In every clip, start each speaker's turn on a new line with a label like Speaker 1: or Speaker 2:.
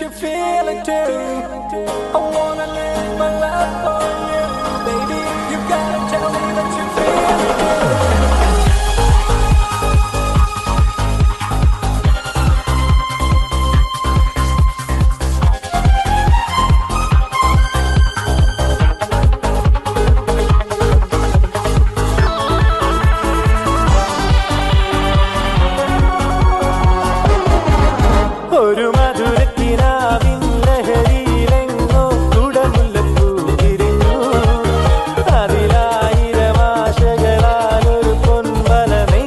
Speaker 1: that you feel it too. I wanna live my life for you, baby. You gotta tell me that you feel it too. ഒരു മധുരക്കിനാവിൻ ലഹരിയിലെങ്ങോ കുടമുല്ലപ്പൂ വിരിഞ്ഞു. അതിലായിരം ആശകളാൽ ഒരു പൊൻവലമേ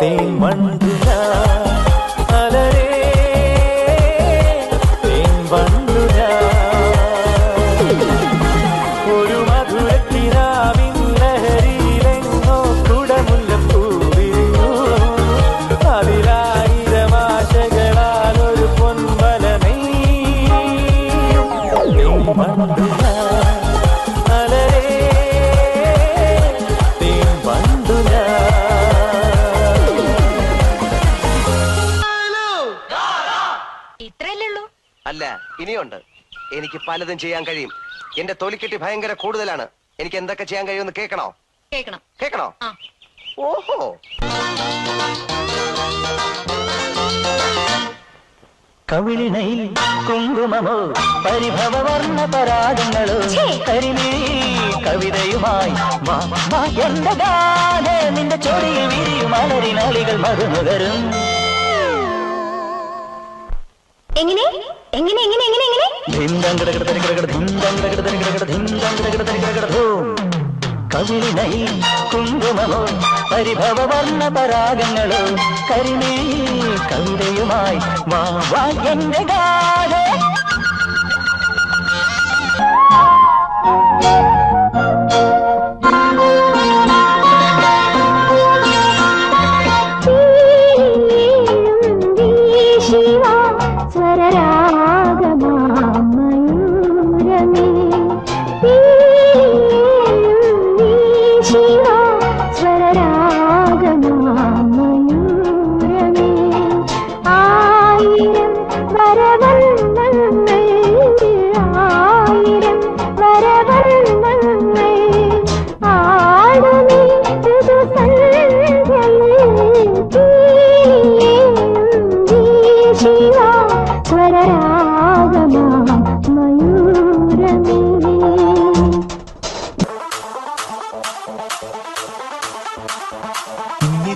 Speaker 1: തേൻ വണ്ടു ഞാൻ അലരേ തേൻ വണ്ടു ഞാൻ. ഒരു മധുരക്കിനാവിൻ ലഹരിയിലെങ്ങോ കുടമുല്ലപ്പൂ വിരിഞ്ഞു. അതിലാ
Speaker 2: അല്ല, ഇനിയുണ്ട്. എനിക്ക് പലതും ചെയ്യാൻ കഴിയും. എന്റെ തൊലിക്കെട്ടി ഭയങ്കര കൂടുതലാണ്. എനിക്ക് എന്തൊക്കെ ചെയ്യാൻ കഴിയുമെന്ന് കേൾക്കണോ? കേൾക്കണോ? ഓഹോ,
Speaker 3: കവിളിണയിൽ കുങ്കുമമോ പരിഭവവർണ്ണ പരാഗങ്ങളോ കരിമീ കവിതയുമായി എന്റെ ഗാഥ നിന്റെ ചൊടിയിൽ വിരിയും അലരിനാളികൾ മധുനുകരും.
Speaker 4: എങ്ങനെ എങ്ങനെ എങ്ങനെ എങ്ങനെ എങ്ങനെ
Speaker 3: കവിളിണയിൽ കുങ്കുമമോ പരിഭവവർണ്ണ പരാഗങ്ങളോ കരിമീ കവിതയുമായി വാ എന്റെ ഗാഥ.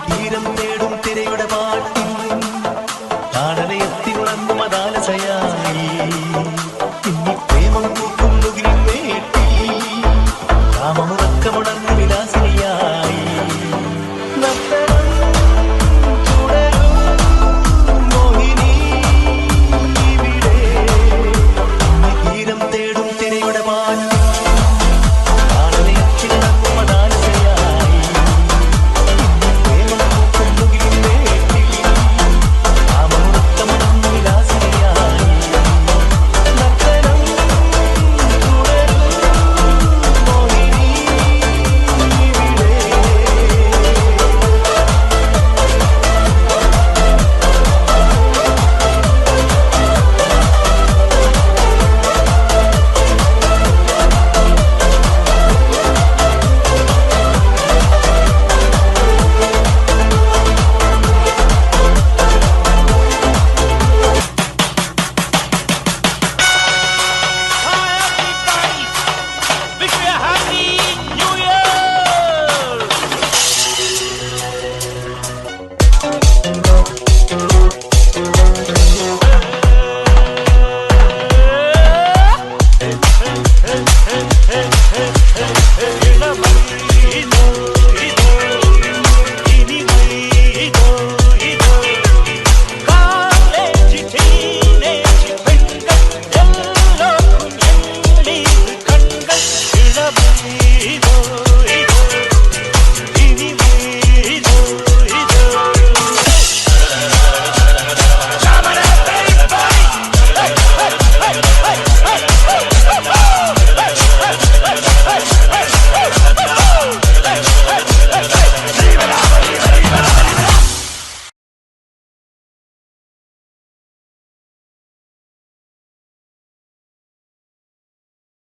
Speaker 1: തീരം തേടും